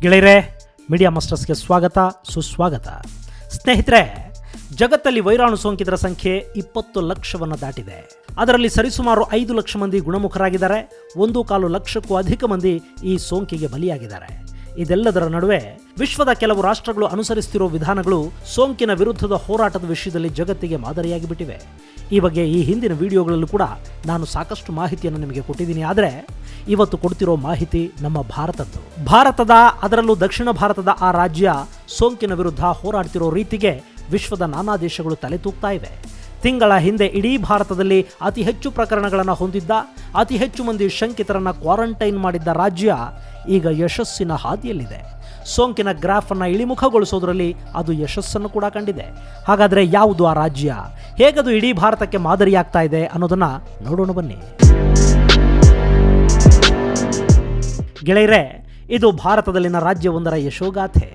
ಗೆಳೆಯರೇ, ಮೀಡಿಯಾ ಮಾಸ್ಟರ್ಸ್ಗೆ ಸ್ವಾಗತ ಸುಸ್ವಾಗತ. ಸ್ನೇಹಿತರೆ, ಜಗತ್ತಲ್ಲಿ ವೈರಾಣು ಸೋಂಕಿತರ ಸಂಖ್ಯೆ 20 ಲಕ್ಷವನ್ನು ದಾಟಿದೆ. ಅದರಲ್ಲಿ ಸರಿಸುಮಾರು 5 ಲಕ್ಷ ಮಂದಿ ಗುಣಮುಖರಾಗಿದ್ದಾರೆ. 1.25 ಲಕ್ಷಕ್ಕೂ ಅಧಿಕ ಮಂದಿ ಈ ಸೋಂಕಿಗೆ ಬಲಿಯಾಗಿದ್ದಾರೆ. ಇದೆಲ್ಲದರ ನಡುವೆ ವಿಶ್ವದ ಕೆಲವು ರಾಷ್ಟ್ರಗಳು ಅನುಸರಿಸುತ್ತಿರುವ ವಿಧಾನಗಳು ಸೋಂಕಿನ ವಿರುದ್ಧದ ಹೋರಾಟದ ವಿಷಯದಲ್ಲಿ ಜಗತ್ತಿಗೆ ಮಾದರಿಯಾಗಿ ಬಿಟ್ಟಿವೆ. ಈ ಬಗ್ಗೆ ಈ ಹಿಂದಿನ ವಿಡಿಯೋಗಳಲ್ಲೂ ಕೂಡ ನಾನು ಸಾಕಷ್ಟು ಮಾಹಿತಿಯನ್ನು ನಿಮಗೆ ಕೊಟ್ಟಿದ್ದೀನಿ. ಆದರೆ ಇವತ್ತು ಕೊಡ್ತಿರೋ ಮಾಹಿತಿ ನಮ್ಮ ಭಾರತದ ಅದರಲ್ಲೂ ದಕ್ಷಿಣ ಭಾರತದ ಆ ರಾಜ್ಯ ಸೋಂಕಿನ ವಿರುದ್ಧ ಹೋರಾಡ್ತಿರೋ ರೀತಿಗೆ ವಿಶ್ವದ ನಾನಾ ದೇಶಗಳು ತಲೆ ತೂಗ್ತಾ ಇವೆ. ತಿಂಗಳ ಹಿಂದೆ ಇಡೀ ಭಾರತದಲ್ಲಿ ಅತಿ ಹೆಚ್ಚು ಪ್ರಕರಣಗಳನ್ನು ಹೊಂದಿದ್ದ, ಅತಿ ಹೆಚ್ಚು ಮಂದಿ ಶಂಕಿತರನ್ನು ಕ್ವಾರಂಟೈನ್ ಮಾಡಿದ್ದ ರಾಜ್ಯ ಈಗ ಯಶಸ್ಸಿನ ಹಾದಿಯಲ್ಲಿದೆ. ಸೋಂಕಿನ ಗ್ರಾಫ್ ಅನ್ನು ಇಳಿಮುಖಗೊಳಿಸೋದ್ರಲ್ಲಿ ಅದು ಯಶಸ್ಸನ್ನು ಕೂಡ ಕಂಡಿದೆ. ಹಾಗಾದರೆ ಯಾವುದು ಆ ರಾಜ್ಯ, ಹೇಗದು ಇಡೀ ಭಾರತಕ್ಕೆ ಮಾದರಿಯಾಗ್ತಾ ಇದೆ ಅನ್ನೋದನ್ನ ನೋಡೋಣ ಬನ್ನಿ. ಗೆಳೆಯರೇ, ಇದು ಭಾರತದಲ್ಲಿನ ರಾಜ್ಯವೊಂದರ ಯಶೋಗಾಥೆ.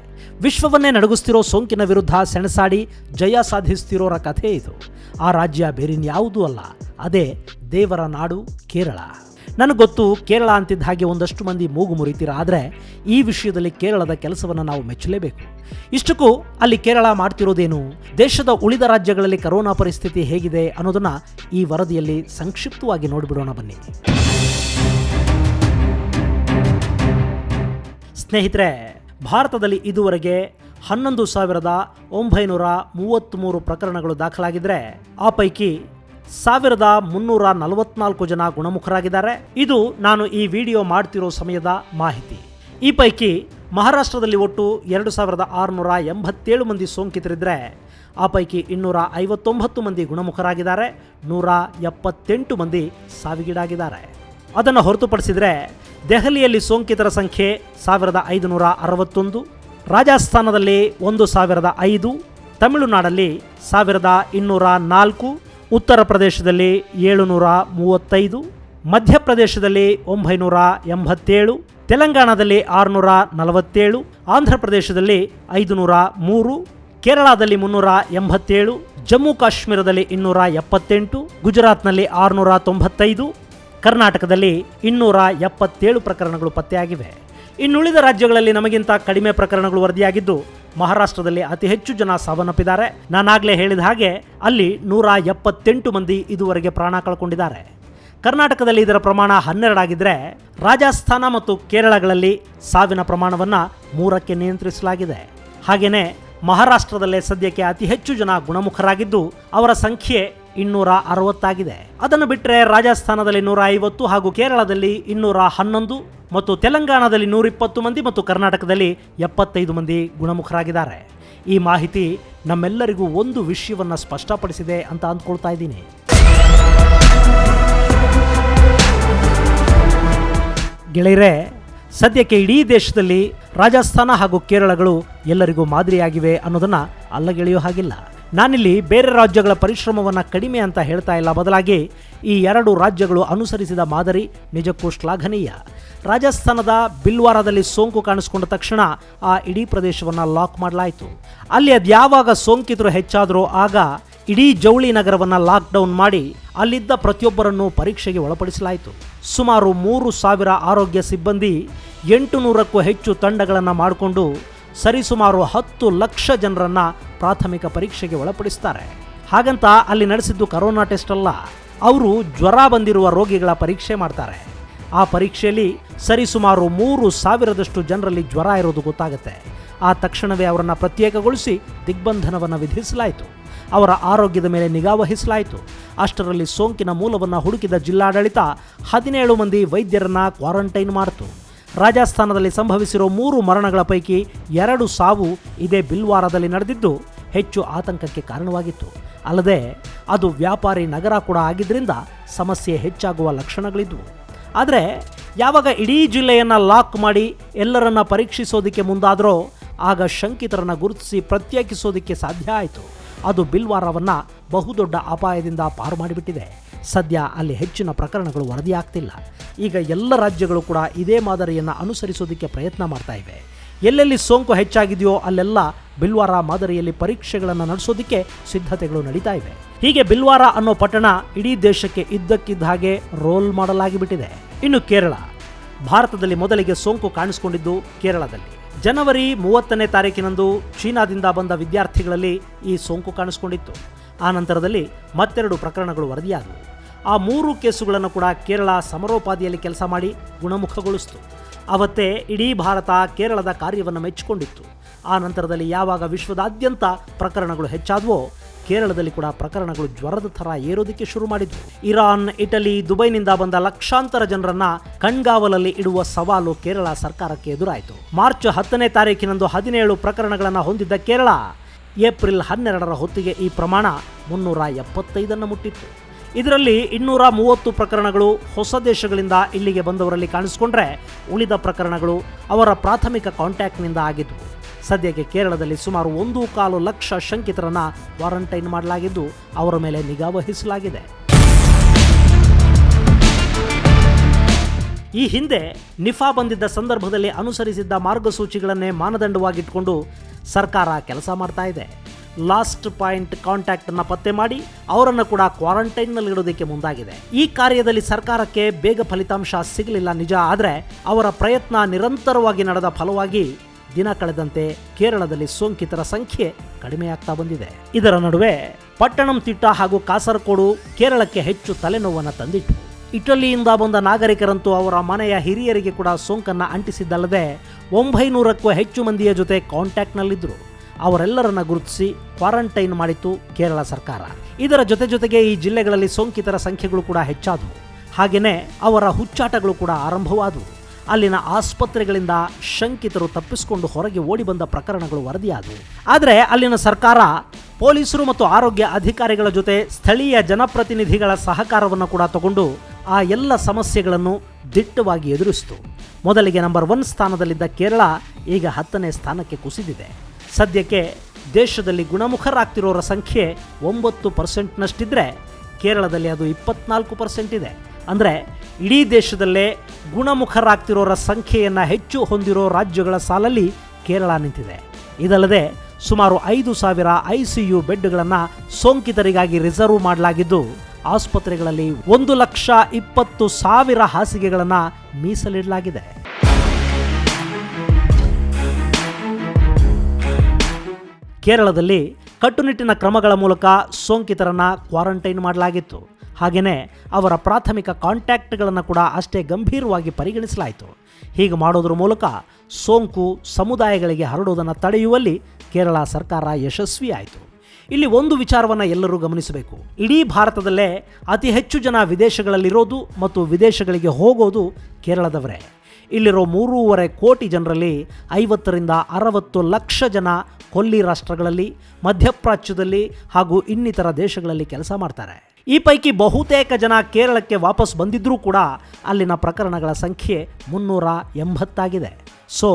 ವಿಶ್ವವನ್ನೇ ನಡುಗಿಸ್ತಿರೋ ಸೋಂಕಿನ ವಿರುದ್ಧ ಸೆಣಸಾಡಿ ಜಯ ಸಾಧಿಸ್ತಿರೋರ ಕಥೆ ಇದು. ಆ ರಾಜ್ಯ ಬೇರಿನ್ಯಾವುದೂ ಅಲ್ಲ, ಅದೇ ದೇವರ ನಾಡು ಕೇರಳ. ನನಗೆ ಗೊತ್ತು, ಕೇರಳ ಅಂತಿದ್ದ ಹಾಗೆ ಒಂದಷ್ಟು ಮಂದಿ ಮೂಗು ಮುರಿತೀರ. ಆದರೆ ಈ ವಿಷಯದಲ್ಲಿ ಕೇರಳದ ಕೆಲಸವನ್ನು ನಾವು ಮೆಚ್ಚಲೇಬೇಕು. ಇಷ್ಟಕ್ಕೂ ಅಲ್ಲಿ ಕೇರಳ ಮಾಡ್ತಿರೋದೇನು, ದೇಶದ ಉಳಿದ ರಾಜ್ಯಗಳಲ್ಲಿ ಕರೋನಾ ಪರಿಸ್ಥಿತಿ ಹೇಗಿದೆ ಅನ್ನೋದನ್ನ ಈ ವರದಿಯಲ್ಲಿ ಸಂಕ್ಷಿಪ್ತವಾಗಿ ನೋಡಿಬಿಡೋಣ ಬನ್ನಿ. ಸ್ನೇಹಿತರೆ, ಭಾರತದಲ್ಲಿ ಇದುವರೆಗೆ 11,933 ಪ್ರಕರಣಗಳು ದಾಖಲಾಗಿದ್ದರೆ ಆ ಪೈಕಿ 1,344 ಜನ ಗುಣಮುಖರಾಗಿದ್ದಾರೆ. ಇದು ನಾನು ಈ ವಿಡಿಯೋ ಮಾಡ್ತಿರೋ ಸಮಯದ ಮಾಹಿತಿ. ಈ ಪೈಕಿ ಮಹಾರಾಷ್ಟ್ರದಲ್ಲಿ ಒಟ್ಟು 2,687 ಮಂದಿ ಸೋಂಕಿತರಿದ್ದರೆ ಆ ಪೈಕಿ 259 ಮಂದಿ ಗುಣಮುಖರಾಗಿದ್ದಾರೆ, 178 ಮಂದಿ ಸಾವಿಗೀಡಾಗಿದ್ದಾರೆ. ಅದನ್ನು ಹೊರತುಪಡಿಸಿದರೆ ದೆಹಲಿಯಲ್ಲಿ ಸೋಂಕಿತರ ಸಂಖ್ಯೆ 1,561, ರಾಜಸ್ಥಾನದಲ್ಲಿ 1,005, ತಮಿಳುನಾಡಲ್ಲಿ 1,204, ಉತ್ತರ ಪ್ರದೇಶದಲ್ಲಿ 735, ಮಧ್ಯಪ್ರದೇಶದಲ್ಲಿ 987, ತೆಲಂಗಾಣದಲ್ಲಿ 647, ಆಂಧ್ರ ಪ್ರದೇಶದಲ್ಲಿ 503, ಕೇರಳದಲ್ಲಿ 387, ಜಮ್ಮು ಕಾಶ್ಮೀರದಲ್ಲಿ 278, ಗುಜರಾತ್ನಲ್ಲಿ 695, ಕರ್ನಾಟಕದಲ್ಲಿ 277 ಪ್ರಕರಣಗಳು ಪತ್ತೆಯಾಗಿವೆ. ಇನ್ನುಳಿದ ರಾಜ್ಯಗಳಲ್ಲಿ ನಮಗಿಂತ ಕಡಿಮೆ ಪ್ರಕರಣಗಳು ವರದಿಯಾಗಿದ್ದು, ಮಹಾರಾಷ್ಟ್ರದಲ್ಲಿ ಅತಿ ಹೆಚ್ಚು ಜನ ಸಾವನ್ನಪ್ಪಿದ್ದಾರೆ. ನಾನಾಗಲೇ ಹೇಳಿದ ಹಾಗೆ ಅಲ್ಲಿ 178 ಮಂದಿ ಇದುವರೆಗೆ ಪ್ರಾಣ ಕಳ್ಕೊಂಡಿದ್ದಾರೆ. ಕರ್ನಾಟಕದಲ್ಲಿ ಇದರ ಪ್ರಮಾಣ 12 ಆಗಿದ್ದರೆ, ರಾಜಸ್ಥಾನ ಮತ್ತು ಕೇರಳಗಳಲ್ಲಿ ಸಾವಿನ ಪ್ರಮಾಣವನ್ನು 3ಕ್ಕೆ ನಿಯಂತ್ರಿಸಲಾಗಿದೆ. ಹಾಗೆಯೇ ಮಹಾರಾಷ್ಟ್ರದಲ್ಲೇ ಸದ್ಯಕ್ಕೆ ಅತಿ ಹೆಚ್ಚು ಜನ ಗುಣಮುಖರಾಗಿದ್ದು ಅವರ ಸಂಖ್ಯೆ 260 ಆಗಿದೆ. ಅದನ್ನು ಬಿಟ್ಟರೆ ರಾಜಸ್ಥಾನದಲ್ಲಿ 150 ಹಾಗೂ ಕೇರಳದಲ್ಲಿ 211 ಮತ್ತು ತೆಲಂಗಾಣದಲ್ಲಿ 120 ಮಂದಿ ಮತ್ತು ಕರ್ನಾಟಕದಲ್ಲಿ 75 ಮಂದಿ ಗುಣಮುಖರಾಗಿದ್ದಾರೆ. ಈ ಮಾಹಿತಿ ನಮ್ಮೆಲ್ಲರಿಗೂ ಒಂದು ವಿಷಯವನ್ನು ಸ್ಪಷ್ಟಪಡಿಸಿದೆ ಅಂತ ಅಂದ್ಕೊಳ್ತಾ ಇದ್ದೀನಿ. ಗೆಳೆಯರೇ, ಸದ್ಯಕ್ಕೆ ಇಡೀ ದೇಶದಲ್ಲಿ ರಾಜಸ್ಥಾನ ಹಾಗೂ ಕೇರಳಗಳು ಎಲ್ಲರಿಗೂ ಮಾದರಿಯಾಗಿವೆ ಅನ್ನೋದನ್ನ ಅಲ್ಲಗೆಳೆಯೋ ಹಾಗಿಲ್ಲ. ನಾನಿಲ್ಲಿ ಬೇರೆ ರಾಜ್ಯಗಳ ಪರಿಶ್ರಮವನ್ನು ಕಡಿಮೆ ಅಂತ ಹೇಳ್ತಾ ಇಲ್ಲ, ಬದಲಾಗಿ ಈ 2 ರಾಜ್ಯಗಳು ಅನುಸರಿಸಿದ ಮಾದರಿ ನಿಜಕ್ಕೂ ಶ್ಲಾಘನೀಯ. ರಾಜಸ್ಥಾನದ ಬಿಲ್ವಾರದಲ್ಲಿ ಸೋಂಕು ಕಾಣಿಸಿಕೊಂಡ ತಕ್ಷಣ ಆ ಇಡೀ ಪ್ರದೇಶವನ್ನು ಲಾಕ್ ಮಾಡಲಾಯಿತು. ಅಲ್ಲಿ ಅದ್ಯಾವಾಗ ಸೋಂಕಿತರು ಹೆಚ್ಚಾದರೂ ಆಗ ಇಡೀ ಜವಳಿ ನಗರವನ್ನು ಲಾಕ್ಡೌನ್ ಮಾಡಿ ಅಲ್ಲಿದ್ದ ಪ್ರತಿಯೊಬ್ಬರನ್ನು ಪರೀಕ್ಷೆಗೆ ಒಳಪಡಿಸಲಾಯಿತು. ಸುಮಾರು 3,000 ಆರೋಗ್ಯ ಸಿಬ್ಬಂದಿ 800ಕ್ಕೂ ಹೆಚ್ಚು ತಂಡಗಳನ್ನು ಮಾಡಿಕೊಂಡು ಸರಿಸುಮಾರು 10 ಲಕ್ಷ ಜನರನ್ನು ಪ್ರಾಥಮಿಕ ಪರೀಕ್ಷೆಗೆ ಒಳಪಡಿಸ್ತಾರೆ. ಹಾಗಂತ ಅಲ್ಲಿ ನಡೆಸಿದ್ದು ಕರೋನಾ ಟೆಸ್ಟ್ ಅಲ್ಲ, ಅವರು ಜ್ವರ ಬಂದಿರುವ ರೋಗಿಗಳ ಪರೀಕ್ಷೆ ಮಾಡ್ತಾರೆ. ಆ ಪರೀಕ್ಷೆಯಲ್ಲಿ ಸರಿಸುಮಾರು 3,000ದಷ್ಟು ಜನರಲ್ಲಿ ಜ್ವರ ಇರೋದು ಗೊತ್ತಾಗುತ್ತೆ. ಆ ತಕ್ಷಣವೇ ಅವರನ್ನು ಪ್ರತ್ಯೇಕಗೊಳಿಸಿ ದಿಗ್ಬಂಧನವನ್ನು ವಿಧಿಸಲಾಯಿತು. ಅವರ ಆರೋಗ್ಯದ ಮೇಲೆ ನಿಗಾ ವಹಿಸಲಾಯಿತು. ಅಷ್ಟರಲ್ಲಿ ಸೋಂಕಿನ ಮೂಲವನ್ನು ಹುಡುಕಿದ ಜಿಲ್ಲಾಡಳಿತ 17 ಮಂದಿ ವೈದ್ಯರನ್ನು ಕ್ವಾರಂಟೈನ್ ಮಾಡಿತು. ರಾಜಸ್ಥಾನದಲ್ಲಿ ಸಂಭವಿಸಿರೋ 3 ಮರಣಗಳ ಪೈಕಿ 2 ಸಾವು ಇದೇ ಬಿಲ್ವಾರದಲ್ಲಿ ನಡೆದಿದ್ದು ಹೆಚ್ಚು ಆತಂಕಕ್ಕೆ ಕಾರಣವಾಗಿತ್ತು. ಅಲ್ಲದೆ ಅದು ವ್ಯಾಪಾರಿ ನಗರ ಕೂಡ ಆಗಿದ್ದರಿಂದ ಸಮಸ್ಯೆ ಹೆಚ್ಚಾಗುವ ಲಕ್ಷಣಗಳಿದ್ವು. ಆದರೆ ಯಾವಾಗ ಇಡೀ ಜಿಲ್ಲೆಯನ್ನು ಲಾಕ್ ಮಾಡಿ ಎಲ್ಲರನ್ನ ಪರೀಕ್ಷಿಸೋದಕ್ಕೆ ಮುಂದಾದರೋ ಆಗ ಶಂಕಿತರನ್ನು ಗುರುತಿಸಿ ಪ್ರತ್ಯೇಕಿಸೋದಕ್ಕೆ ಸಾಧ್ಯ ಆಯಿತು. ಅದು ಬಿಲ್ವಾರವನ್ನು ಬಹುದೊಡ್ಡ ಅಪಾಯದಿಂದ ಪಾರು ಮಾಡಿಬಿಟ್ಟಿದೆ. ಸದ್ಯ ಅಲ್ಲಿ ಹೆಚ್ಚಿನ ಪ್ರಕರಣಗಳು ವರದಿಯಾಗ್ತಿಲ್ಲ. ಈಗ ಎಲ್ಲ ರಾಜ್ಯಗಳು ಕೂಡ ಇದೇ ಮಾದರಿಯನ್ನು ಅನುಸರಿಸೋದಕ್ಕೆ ಪ್ರಯತ್ನ ಮಾಡ್ತಾ ಇವೆ. ಎಲ್ಲೆಲ್ಲಿ ಸೋಂಕು ಹೆಚ್ಚಾಗಿದೆಯೋ ಅಲ್ಲೆಲ್ಲ ಬಿಲ್ವಾರ ಮಾದರಿಯಲ್ಲಿ ಪರೀಕ್ಷೆಗಳನ್ನು ನಡೆಸೋದಕ್ಕೆ ಸಿದ್ಧತೆಗಳು ನಡೀತಾ ಇವೆ. ಹೀಗೆ ಬಿಲ್ವಾರ ಅನ್ನೋ ಪಟ್ಟಣ ಇಡೀ ದೇಶಕ್ಕೆ ಇದ್ದಕ್ಕಿದ್ದ ಹಾಗೆ ರೋಲ್ ಮಾಡಲಾಗಿಬಿಟ್ಟಿದೆ. ಇನ್ನು ಕೇರಳ, ಭಾರತದಲ್ಲಿ ಮೊದಲಿಗೆ ಸೋಂಕು ಕಾಣಿಸಿಕೊಂಡಿದ್ದು ಕೇರಳದಲ್ಲಿ. ಜನವರಿ 30ನೇ ತಾರೀಕಿನಂದು ಚೀನಾದಿಂದ ಬಂದ ವಿದ್ಯಾರ್ಥಿಗಳಲ್ಲಿ ಈ ಸೋಂಕು ಕಾಣಿಸಿಕೊಂಡಿತ್ತು. ಆ ನಂತರದಲ್ಲಿ ಮತ್ತೆರಡು ಪ್ರಕರಣಗಳು ವರದಿಯಾದವು. ಆ 3 ಕೇಸುಗಳನ್ನು ಕೂಡ ಕೇರಳ ಸಮರೋಪಾದಿಯಲ್ಲಿ ಕೆಲಸ ಮಾಡಿ ಗುಣಮುಖಗೊಳಿಸಿತು. ಅವತ್ತೇ ಇಡೀ ಭಾರತ ಕೇರಳದ ಕಾರ್ಯವನ್ನು ಮೆಚ್ಚಿಕೊಂಡಿತ್ತು. ಆ ನಂತರದಲ್ಲಿ ಯಾವಾಗ ವಿಶ್ವದಾದ್ಯಂತ ಪ್ರಕರಣಗಳು ಹೆಚ್ಚಾದವೋ ಕೇರಳದಲ್ಲಿ ಕೂಡ ಪ್ರಕರಣಗಳು ಜ್ವರದ ಥರ ಏರೋದಕ್ಕೆ ಶುರು ಮಾಡಿದ್ವು. ಇರಾನ್, ಇಟಲಿ, ದುಬೈನಿಂದ ಬಂದ ಲಕ್ಷಾಂತರ ಜನರನ್ನ ಕಣ್ಗಾವಲಲ್ಲಿ ಇಡುವ ಸವಾಲು ಕೇರಳ ಸರ್ಕಾರಕ್ಕೆ ಎದುರಾಯಿತು. ಮಾರ್ಚ್ 10ನೇ ತಾರೀಕಿನಂದು 17 ಪ್ರಕರಣಗಳನ್ನು ಹೊಂದಿದ್ದ ಕೇರಳ ಏಪ್ರಿಲ್ 12ರ ಹೊತ್ತಿಗೆ ಈ ಪ್ರಮಾಣ 375 ಮುಟ್ಟಿತ್ತು. ಇದರಲ್ಲಿ 230 ಪ್ರಕರಣಗಳು ಹೊಸ ದೇಶಗಳಿಂದ ಇಲ್ಲಿಗೆ ಬಂದವರಲ್ಲಿ ಕಾಣಿಸಿಕೊಂಡ್ರೆ ಉಳಿದ ಪ್ರಕರಣಗಳು ಅವರ ಪ್ರಾಥಮಿಕ ಕಾಂಟ್ಯಾಕ್ಟ್ನಿಂದ ಆಗಿದ್ವು. ಸದ್ಯಕ್ಕೆ ಕೇರಳದಲ್ಲಿ ಸುಮಾರು 1.25 ಲಕ್ಷ ಶಂಕಿತರನ್ನ ಕ್ವಾರಂಟೈನ್ ಮಾಡಲಾಗಿದ್ದು ಅವರ ಮೇಲೆ ನಿಗಾ ವಹಿಸಲಾಗಿದೆ. ಈ ಹಿಂದೆ ನಿಫಾ ಬಂದಿದ್ದ ಸಂದರ್ಭದಲ್ಲಿ ಅನುಸರಿಸಿದ್ದ ಮಾರ್ಗಸೂಚಿಗಳನ್ನೇ ಮಾನದಂಡವಾಗಿಟ್ಟುಕೊಂಡು ಸರ್ಕಾರ ಕೆಲಸ ಮಾಡ್ತಾ ಇದೆ. ಲಾಸ್ಟ್ ಪಾಯಿಂಟ್ ಕಾಂಟ್ಯಾಕ್ಟ್ ಅನ್ನು ಪತ್ತೆ ಮಾಡಿ ಅವರನ್ನು ಕೂಡ ಕ್ವಾರಂಟೈನ್ನಲ್ಲಿ ಇಡೋದಕ್ಕೆ ಮುಂದಾಗಿದೆ. ಈ ಕಾರ್ಯದಲ್ಲಿ ಸರ್ಕಾರಕ್ಕೆ ಬೇಗ ಫಲಿತಾಂಶ ಸಿಗಲಿಲ್ಲ ನಿಜ, ಆದರೆ ಅವರ ಪ್ರಯತ್ನ ನಿರಂತರವಾಗಿ ನಡೆದ ಫಲವಾಗಿ ದಿನ ಕಳೆದಂತೆ ಕೇರಳದಲ್ಲಿ ಸೋಂಕಿತರ ಸಂಖ್ಯೆ ಕಡಿಮೆಯಾಗ್ತಾ ಬಂದಿದೆ. ಇದರ ನಡುವೆ ಪಟ್ಟಣಂತಿಟ್ಟ ಹಾಗೂ ಕಾಸರಗೋಡು ಕೇರಳಕ್ಕೆ ಹೆಚ್ಚು ತಲೆನೋವನ್ನು ತಂದಿಟ್ಟು ಇಟಲಿಯಿಂದ ಬಂದ ನಾಗರಿಕರಂತೂ ಅವರ ಮನೆಯ ಹಿರಿಯರಿಗೆ ಕೂಡ ಸೋಂಕನ್ನು ಅಂಟಿಸಿದ್ದಲ್ಲದೆ 900ಕ್ಕೂ ಹೆಚ್ಚು ಮಂದಿಯ ಜೊತೆ ಕಾಂಟ್ಯಾಕ್ಟ್ನಲ್ಲಿದ್ದರು. ಅವರೆಲ್ಲರನ್ನ ಗುರುತಿಸಿ ಕ್ವಾರಂಟೈನ್ ಮಾಡಿತ್ತು ಕೇರಳ ಸರ್ಕಾರ. ಇದರ ಜೊತೆಗೆ ಈ ಜಿಲ್ಲೆಗಳಲ್ಲಿ ಸೋಂಕಿತರ ಸಂಖ್ಯೆಗಳು ಕೂಡ ಹೆಚ್ಚಾದವು. ಹಾಗೆಯೇ ಅವರ ಹುಚ್ಚಾಟಗಳು ಕೂಡ ಆರಂಭವಾದವು. ಅಲ್ಲಿನ ಆಸ್ಪತ್ರೆಗಳಿಂದ ಶಂಕಿತರು ತಪ್ಪಿಸಿಕೊಂಡು ಹೊರಗೆ ಓಡಿ ಬಂದ ಪ್ರಕರಣಗಳು ವರದಿಯಾದವು. ಆದರೆ ಅಲ್ಲಿನ ಸರ್ಕಾರ ಪೊಲೀಸರು ಮತ್ತು ಆರೋಗ್ಯ ಅಧಿಕಾರಿಗಳ ಜೊತೆ ಸ್ಥಳೀಯ ಜನಪ್ರತಿನಿಧಿಗಳ ಸಹಕಾರವನ್ನು ಕೂಡ ತಗೊಂಡು ಆ ಎಲ್ಲ ಸಮಸ್ಯೆಗಳನ್ನು ದಿಟ್ಟವಾಗಿ ಎದುರಿಸಿತು. ಮೊದಲಿಗೆ ನಂಬರ್ 1 ಸ್ಥಾನದಲ್ಲಿದ್ದ ಕೇರಳ ಈಗ 10ನೇ ಸ್ಥಾನಕ್ಕೆ ಕುಸಿದಿದೆ. ಸದ್ಯಕ್ಕೆ ದೇಶದಲ್ಲಿ ಗುಣಮುಖರಾಗ್ತಿರೋರ ಸಂಖ್ಯೆ 9%ನಷ್ಟಿದ್ರೆ ಕೇರಳದಲ್ಲಿ ಅದು 24% ಇದೆ. ಅಂದರೆ ಇಡೀ ದೇಶದಲ್ಲೇ ಗುಣಮುಖರಾಗ್ತಿರೋರ ಸಂಖ್ಯೆಯನ್ನು ಹೆಚ್ಚು ಹೊಂದಿರೋ ರಾಜ್ಯಗಳ ಸಾಲಲ್ಲಿ ಕೇರಳ ನಿಂತಿದೆ. ಇದಲ್ಲದೆ ಸುಮಾರು 5,000 ICU ಬೆಡ್ಗಳನ್ನು ಸೋಂಕಿತರಿಗಾಗಿ ರಿಸರ್ವ್ ಮಾಡಲಾಗಿದ್ದು ಆಸ್ಪತ್ರೆಗಳಲ್ಲಿ 1,20,000 ಹಾಸಿಗೆಗಳನ್ನು ಮೀಸಲಿಡಲಾಗಿದೆ. ಕೇರಳದಲ್ಲಿ ಕಟ್ಟುನಿಟ್ಟಿನ ಕ್ರಮಗಳ ಮೂಲಕ ಸೋಂಕಿತರನ್ನ ಕ್ವಾರಂಟೈನ್ ಮಾಡಲಾಗಿತ್ತು. ಹಾಗೆಯೇ ಅವರ ಪ್ರಾಥಮಿಕ ಕಾಂಟ್ಯಾಕ್ಟ್ಗಳನ್ನು ಕೂಡ ಅಷ್ಟೇ ಗಂಭೀರವಾಗಿ ಪರಿಗಣಿಸಲಾಯಿತು. ಹೀಗೆ ಮಾಡೋದ್ರ ಮೂಲಕ ಸೋಂಕು ಸಮುದಾಯಗಳಿಗೆ ಹರಡುವುದನ್ನು ತಡೆಯುವಲ್ಲಿ ಕೇರಳ ಸರ್ಕಾರ ಯಶಸ್ವಿಯಾಯಿತು. ಇಲ್ಲಿ ಒಂದು ವಿಚಾರವನ್ನು ಎಲ್ಲರೂ ಗಮನಿಸಬೇಕು. ಇಡೀ ಭಾರತದಲ್ಲೇ ಅತಿ ಹೆಚ್ಚು ಜನ ವಿದೇಶಗಳಲ್ಲಿರೋದು ಮತ್ತು ವಿದೇಶಗಳಿಗೆ ಹೋಗೋದು ಕೇರಳದವರೇ. ಇಲ್ಲಿರೋ 3.5 ಕೋಟಿ ಜನರಲ್ಲಿ 50ರಿಂದ 60 ಲಕ್ಷ ಜನ ಕೊಲ್ಲಿ ರಾಷ್ಟ್ರಗಳಲ್ಲಿ, ಮಧ್ಯಪ್ರಾಚ್ಯದಲ್ಲಿ ಹಾಗೂ ಇನ್ನಿತರ ದೇಶಗಳಲ್ಲಿ ಕೆಲಸ ಮಾಡ್ತಾರೆ. ಈ ಪೈಕಿ ಬಹುತೇಕ ಜನ ಕೇರಳಕ್ಕೆ ವಾಪಸ್ ಬಂದಿದ್ರೂ ಕೂಡ ಅಲ್ಲಿನ ಪ್ರಕರಣಗಳ ಸಂಖ್ಯೆ 380 ಆಗಿದೆ. ಸೊ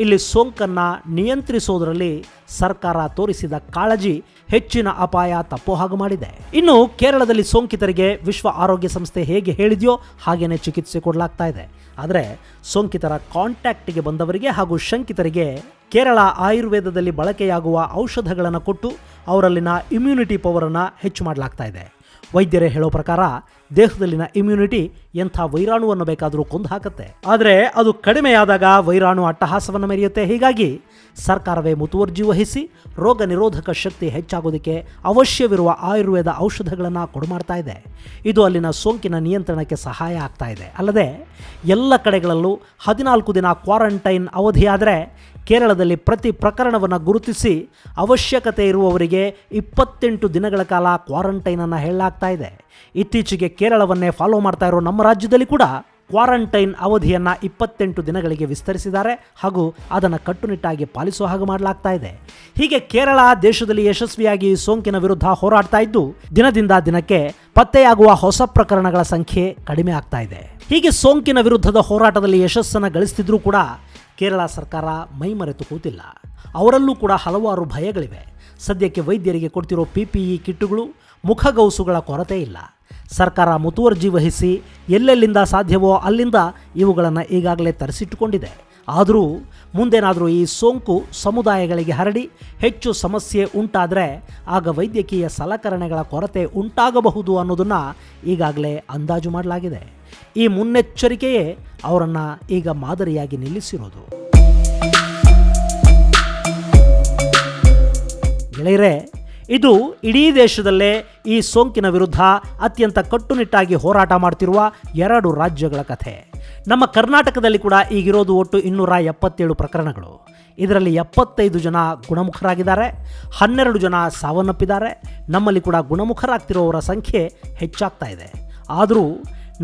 ಇಲ್ಲಿ ಸೋಂಕನ್ನು ನಿಯಂತ್ರಿಸೋದರಲ್ಲಿ ಸರ್ಕಾರ ತೋರಿಸಿದ ಕಾಳಜಿ ಹೆಚ್ಚಿನ ಅಪಾಯ ತಪ್ಪೋ ಹಾಗೆ ಮಾಡಿದೆ. ಇನ್ನು ಕೇರಳದಲ್ಲಿ ಸೋಂಕಿತರಿಗೆ ವಿಶ್ವ ಆರೋಗ್ಯ ಸಂಸ್ಥೆ ಹೇಗೆ ಹೇಳಿದೆಯೋ ಹಾಗೇನೆ ಚಿಕಿತ್ಸೆ ಕೊಡಲಾಗ್ತಾ ಇದೆ. ಆದರೆ ಸೋಂಕಿತರ ಕಾಂಟ್ಯಾಕ್ಟ್ಗೆ ಬಂದವರಿಗೆ ಹಾಗೂ ಶಂಕಿತರಿಗೆ ಕೇರಳ ಆಯುರ್ವೇದದಲ್ಲಿ ಬಳಕೆಯಾಗುವ ಔಷಧಗಳನ್ನು ಕೊಟ್ಟು ಅವರಲ್ಲಿನ ಇಮ್ಯುನಿಟಿ ಪವರನ್ನು ಹೆಚ್ಚು ಮಾಡಲಾಗ್ತಾ ಇದೆ. ವೈದ್ಯರೇ ಹೇಳೋ ಪ್ರಕಾರ ದೇಹದಲ್ಲಿನ ಇಮ್ಯುನಿಟಿ ಎಂಥ ವೈರಾಣುವನ್ನು ಬೇಕಾದರೂ ಕೊಂದು ಹಾಕುತ್ತೆ. ಆದರೆ ಅದು ಕಡಿಮೆಯಾದಾಗ ವೈರಾಣು ಅಟ್ಟಹಾಸವನ್ನು ಮೆರೆಯುತ್ತೆ. ಹೀಗಾಗಿ ಸರ್ಕಾರವೇ ಮುತುವರ್ಜಿ ವಹಿಸಿ ರೋಗ ನಿರೋಧಕ ಶಕ್ತಿ ಹೆಚ್ಚಾಗೋದಕ್ಕೆ ಅವಶ್ಯವಿರುವ ಆಯುರ್ವೇದ ಔಷಧಗಳನ್ನು ಕೊಡುಮಾಡ್ತಾ ಇದೆ. ಇದು ಅಲ್ಲಿನ ಸೋಂಕಿನ ನಿಯಂತ್ರಣಕ್ಕೆ ಸಹಾಯ ಆಗ್ತಾ ಇದೆ. ಅಲ್ಲದೆ ಎಲ್ಲ ಕಡೆಗಳಲ್ಲೂ 14 ದಿನ ಕ್ವಾರಂಟೈನ್ ಅವಧಿಯಾದರೆ ಕೇರಳದಲ್ಲಿ ಪ್ರತಿ ಪ್ರಕರಣವನ್ನು ಗುರುತಿಸಿ ಅವಶ್ಯಕತೆ ಇರುವವರಿಗೆ 28 ದಿನಗಳ ಕಾಲ ಕ್ವಾರಂಟೈನನ್ನು ಹೇಳಲಾಗ್ತಾ ಇದೆ. ಇತ್ತೀಚೆಗೆ ಕೇರಳವನ್ನೇ ಫಾಲೋ ಮಾಡ್ತಾ ಇರೋ ನಮ್ಮ ರಾಜ್ಯದಲ್ಲಿ ಕೂಡ ಕ್ವಾರಂಟೈನ್ ಅವಧಿಯನ್ನು 28 ದಿನಗಳಿಗೆ ವಿಸ್ತರಿಸಿದ್ದಾರೆ ಹಾಗೂ ಅದನ್ನು ಕಟ್ಟುನಿಟ್ಟಾಗಿ ಪಾಲಿಸುವ ಹಾಗೆ ಮಾಡಲಾಗ್ತಾ ಇದೆ. ಹೀಗೆ ಕೇರಳ ದೇಶದಲ್ಲಿ ಯಶಸ್ವಿಯಾಗಿ ಸೋಂಕಿನ ವಿರುದ್ಧ ಹೋರಾಡ್ತಾ ಇದ್ದು ದಿನದಿಂದ ದಿನಕ್ಕೆ ಪತ್ತೆಯಾಗುವ ಹೊಸ ಪ್ರಕರಣಗಳ ಸಂಖ್ಯೆ ಕಡಿಮೆ ಆಗ್ತಾ ಇದೆ. ಹೀಗೆ ಸೋಂಕಿನ ವಿರುದ್ಧದ ಹೋರಾಟದಲ್ಲಿ ಯಶಸ್ಸನ್ನು ಗಳಿಸ್ತಿದ್ರೂ ಕೂಡ ಕೇರಳ ಸರ್ಕಾರ ಮೈಮರೆತು ಕೂತಿಲ್ಲ. ಅವರಲ್ಲೂ ಕೂಡ ಹಲವಾರು ಭಯಗಳಿವೆ. ಸದ್ಯಕ್ಕೆ ವೈದ್ಯರಿಗೆ ಕೊಡ್ತಿರೋ PPE ಕಿಟ್ಟುಗಳು, ಮುಖಗೌಸುಗಳ ಕೊರತೆ ಇಲ್ಲ. ಸರ್ಕಾರ ಮುತುವರ್ಜಿ ವಹಿಸಿ ಎಲ್ಲೆಲ್ಲಿಂದ ಸಾಧ್ಯವೋ ಅಲ್ಲಿಂದ ಇವುಗಳನ್ನು ಈಗಾಗಲೇ ತರಿಸಿಟ್ಟುಕೊಂಡಿದೆ. ಆದರೂ ಮುಂದೇನಾದರೂ ಈ ಸೋಂಕು ಸಮುದಾಯಗಳಿಗೆ ಹರಡಿ ಹೆಚ್ಚು ಸಮಸ್ಯೆ ಉಂಟಾದರೆ ಆಗ ವೈದ್ಯಕೀಯ ಸಲಕರಣೆಗಳ ಕೊರತೆ ಉಂಟಾಗಬಹುದು ಅನ್ನೋದನ್ನು ಈಗಾಗಲೇ ಅಂದಾಜು ಮಾಡಲಾಗಿದೆ. ಈ ಮುನ್ನೆಚ್ಚರಿಕೆಯೇ ಅವರನ್ನು ಈಗ ಮಾದರಿಯಾಗಿ ನಿಲ್ಲಿಸಿರೋದು. ಗೆಳೆಯರೇ, ಇದು ಇಡೀ ದೇಶದಲ್ಲೇ ಈ ಸೋಂಕಿನ ವಿರುದ್ಧ ಅತ್ಯಂತ ಕಟ್ಟುನಿಟ್ಟಾಗಿ ಹೋರಾಟ ಮಾಡ್ತಿರುವ 2 ರಾಜ್ಯಗಳ ಕಥೆ. ನಮ್ಮ ಕರ್ನಾಟಕದಲ್ಲಿ ಕೂಡ ಈಗಿರೋದು ಒಟ್ಟು 277 ಪ್ರಕರಣಗಳು. ಇದರಲ್ಲಿ 75 ಜನ ಗುಣಮುಖರಾಗಿದ್ದಾರೆ, 12 ಜನ ಸಾವನ್ನಪ್ಪಿದ್ದಾರೆ. ನಮ್ಮಲ್ಲಿ ಕೂಡ ಗುಣಮುಖರಾಗ್ತಿರೋವರ ಸಂಖ್ಯೆ ಹೆಚ್ಚಾಗ್ತಾ ಇದೆ. ಆದರೂ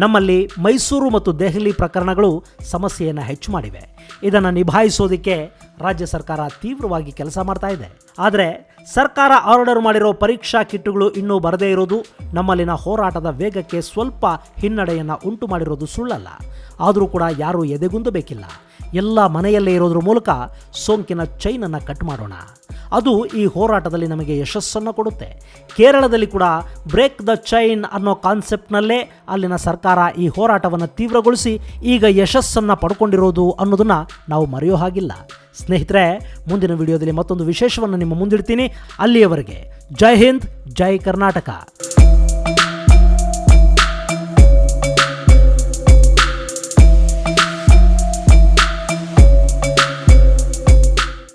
ನಮ್ಮಲ್ಲಿ ಮೈಸೂರು ಮತ್ತು ದೆಹಲಿ ಪ್ರಕರಣಗಳು ಸಮಸ್ಯೆಯನ್ನು ಹೆಚ್ಚು ಮಾಡಿವೆ. ಇದನ್ನು ನಿಭಾಯಿಸೋದಕ್ಕೆ ರಾಜ್ಯ ಸರ್ಕಾರ ತೀವ್ರವಾಗಿ ಕೆಲಸ ಮಾಡ್ತಾ ಇದೆ. ಆದರೆ ಸರ್ಕಾರ ಆರ್ಡರ್ ಮಾಡಿರೋ ಪರೀಕ್ಷಾ ಕಿಟ್ಗಳು ಇನ್ನೂ ಬರದೇ ಇರೋದು ನಮ್ಮಲ್ಲಿನ ಹೋರಾಟದ ವೇಗಕ್ಕೆ ಸ್ವಲ್ಪ ಹಿನ್ನಡೆಯನ್ನು ಉಂಟು ಮಾಡಿರೋದು ಸುಳ್ಳಲ್ಲ. ಆದರೂ ಕೂಡ ಯಾರೂ ಎದೆಗುಂದಬೇಕಿಲ್ಲ. ಎಲ್ಲ ಮನೆಯಲ್ಲೇ ಇರೋದ್ರ ಮೂಲಕ ಸೋಂಕಿನ ಚೈನನ್ನು ಕಟ್ ಮಾಡೋಣ. ಅದು ಈ ಹೋರಾಟದಲ್ಲಿ ನಮಗೆ ಯಶಸ್ಸನ್ನು ಕೊಡುತ್ತೆ. ಕೇರಳದಲ್ಲಿ ಕೂಡ ಬ್ರೇಕ್ ದ ಚೈನ್ ಅನ್ನೋ ಕಾನ್ಸೆಪ್ಟ್ನಲ್ಲೇ ಅಲ್ಲಿನ ಸರ್ಕಾರ ಈ ಹೋರಾಟವನ್ನು ತೀವ್ರಗೊಳಿಸಿ ಈಗ ಯಶಸ್ಸನ್ನು ಪಡ್ಕೊಂಡಿರೋದು ಅನ್ನೋದನ್ನು ನಾವು ಮರೆಯೋ ಹಾಗಿಲ್ಲ. ಸ್ನೇಹಿತರೆ, ಮುಂದಿನ ವಿಡಿಯೋದಲ್ಲಿ ಮತ್ತೊಂದು ವಿಶೇಷವನ್ನು ನಿಮ್ಮ ಮುಂದಿಡ್ತೀನಿ. ಅಲ್ಲಿಯವರೆಗೆ ಜೈ ಹಿಂದ್, ಜೈ ಕರ್ನಾಟಕ.